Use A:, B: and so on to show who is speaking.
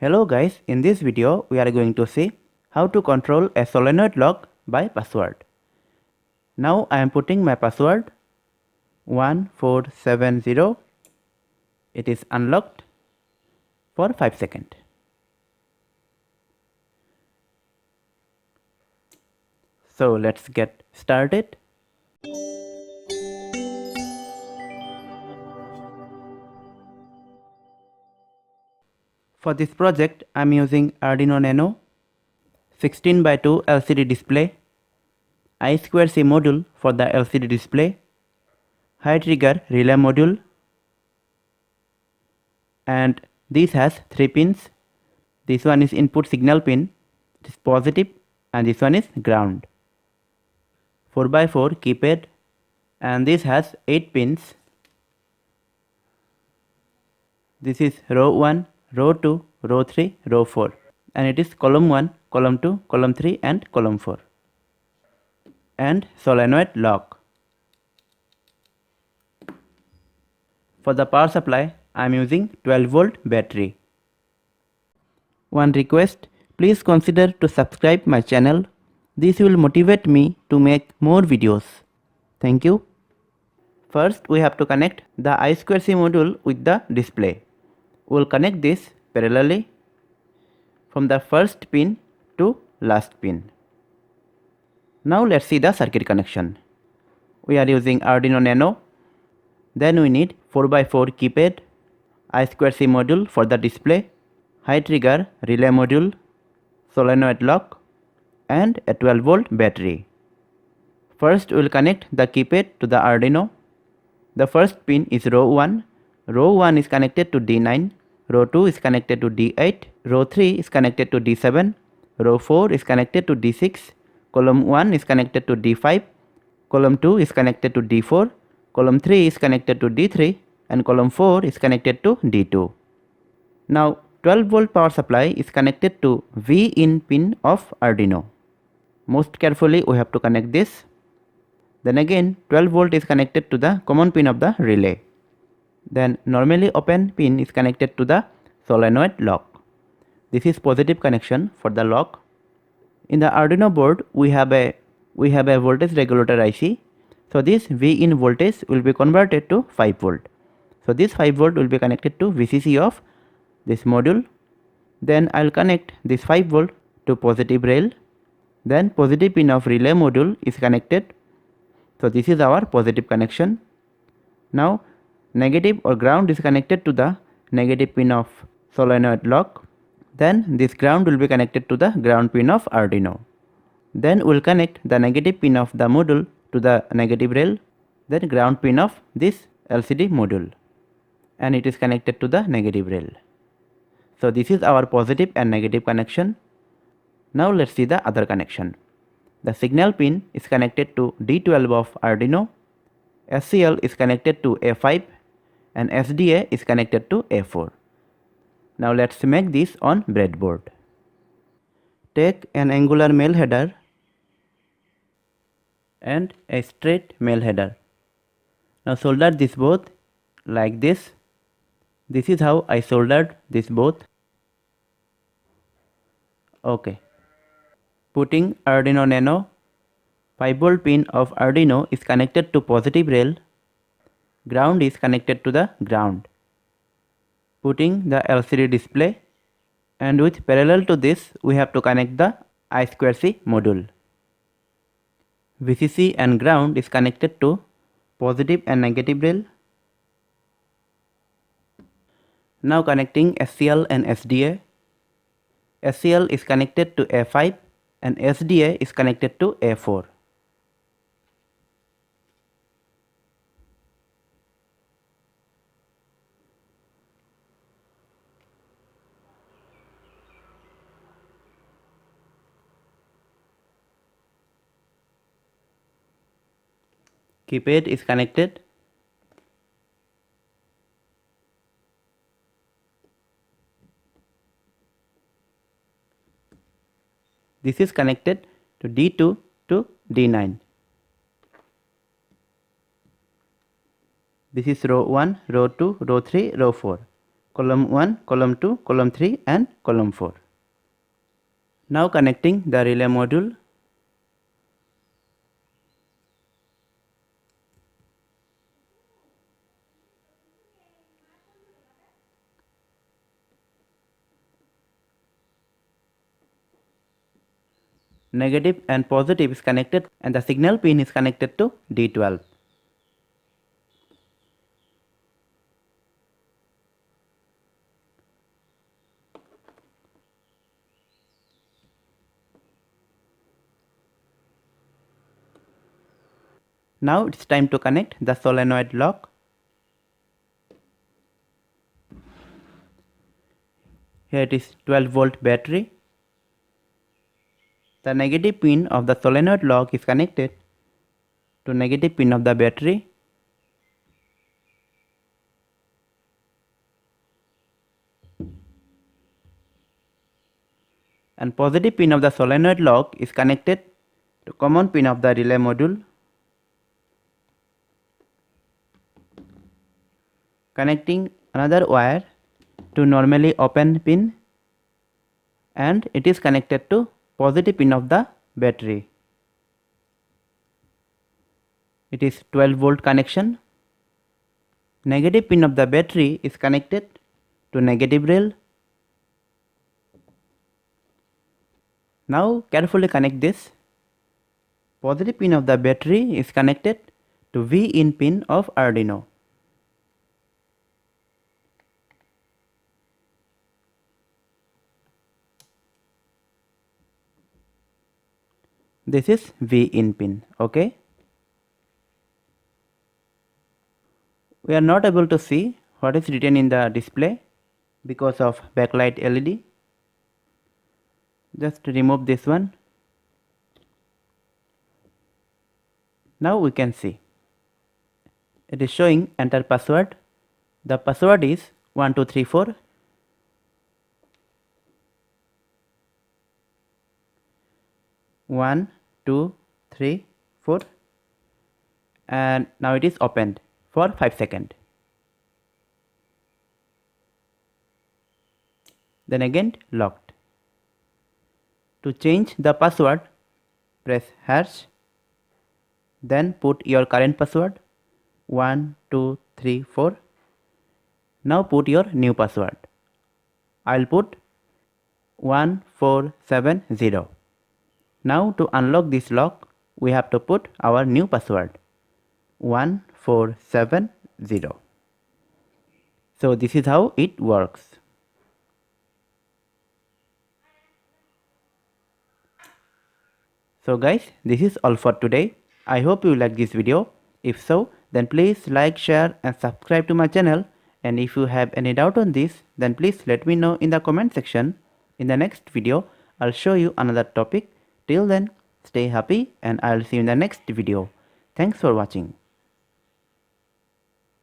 A: Hello guys, in this video we are going to see how to control a solenoid lock by password. Now I am putting my password 1470. It is unlocked for 5 seconds. So let's get started. For this project I am using Arduino Nano 16:2 LCD display, I2C module for the LCD display, high trigger relay module, and this has 3 pins. This one is input signal pin, it is positive, and this one is ground. 4x4 keypad, and this has 8 pins. This is row 1, row 2, row 3, row 4, and it is column 1, column 2, column 3 and column 4. And solenoid lock. For the power supply I am using 12 volt battery. One request, please consider to subscribe my channel. This will motivate me to make more videos. Thank you. First we have to connect the I2C module with the display. We will connect this parallelly from the first pin to last pin. Now let's see the circuit connection. We are using Arduino Nano. Then we need 4x4 keypad, I2C module for the display, high trigger relay module, solenoid lock, and a 12 volt battery. First we will connect the keypad to the Arduino. The first pin is row 1. Row 1 is connected to D9, row 2 is connected to D8, row 3 is connected to D7, row 4 is connected to D6, column 1 is connected to D5, column 2 is connected to D4, column 3 is connected to D3, and column 4 is connected to D2. Now 12 volt power supply is connected to V in pin of Arduino. Most carefully we have to connect this. Then again 12 volt is connected to the common pin of the relay. Then normally open pin is connected to the solenoid lock. This is positive connection for the lock. In the Arduino board we have a voltage regulator IC. So this V in voltage will be converted to 5 volt. So this 5 volt will be connected to VCC of this module. Then I will connect this 5 volt to positive rail. Then positive pin of relay module is connected. So this is our positive connection. Now negative or ground is connected to the negative pin of solenoid lock. Then this ground will be connected to the ground pin of Arduino. Then we will connect the negative pin of the module to the negative rail, then ground pin of this LCD module, and it is connected to the negative rail. So this is our positive and negative connection. Now let's see the other connection. The signal pin is connected to D12 of Arduino, SCL is connected to A5, and SDA is connected to A4. Now let's make this on breadboard. Take an angular male header and a straight male header. Now solder this both like this. This is how I soldered this both. Okay. Putting Arduino Nano, 5 volt pin of Arduino is connected to positive rail. Ground is connected to the ground. Putting the LCD display, and with parallel to this we have to connect the I2C module. VCC and ground is connected to positive and negative rail. Now connecting SCL and SDA. SCL is connected to A5 and SDA is connected to A4. Keypad is connected. This is connected to D2 to D9. This is row 1, row 2, row 3, row 4. column 1, column 2, column 3 and column 4. Now connecting the relay module. Negative and positive is connected and the signal pin is connected to D12. Now it's time to connect the solenoid lock. Here it is 12 volt battery. The negative pin of the solenoid lock is connected to negative pin of the battery. And positive pin of the solenoid lock is connected to common pin of the relay module. Connecting another wire to normally open pin, and it is connected to positive pin of the battery. It is 12 volt connection. Negative pin of the battery is connected to negative rail. Now carefully connect this. Positive pin of the battery is connected to V in pin of Arduino. This is V in pin, okay? We are not able to see what is written in the display because of backlight LED. Just remove this one. Now we can see. It is showing enter password. The password is 1234. One, two, three, four, and now it is opened for 5 seconds. Then again locked. To change the password, press hash, then put your current password 1234. Now put your new password. I'll put 1470. Now to unlock this lock, we have to put our new password 1470. So this is how it works. So guys, this is all for today. I hope you like this video. If so, then please like, share and subscribe to my channel. And if you have any doubt on this, then please let me know in the comment section. In the next video, I'll show you another topic. Till then, stay happy and I'll see you in the next video. Thanks for watching.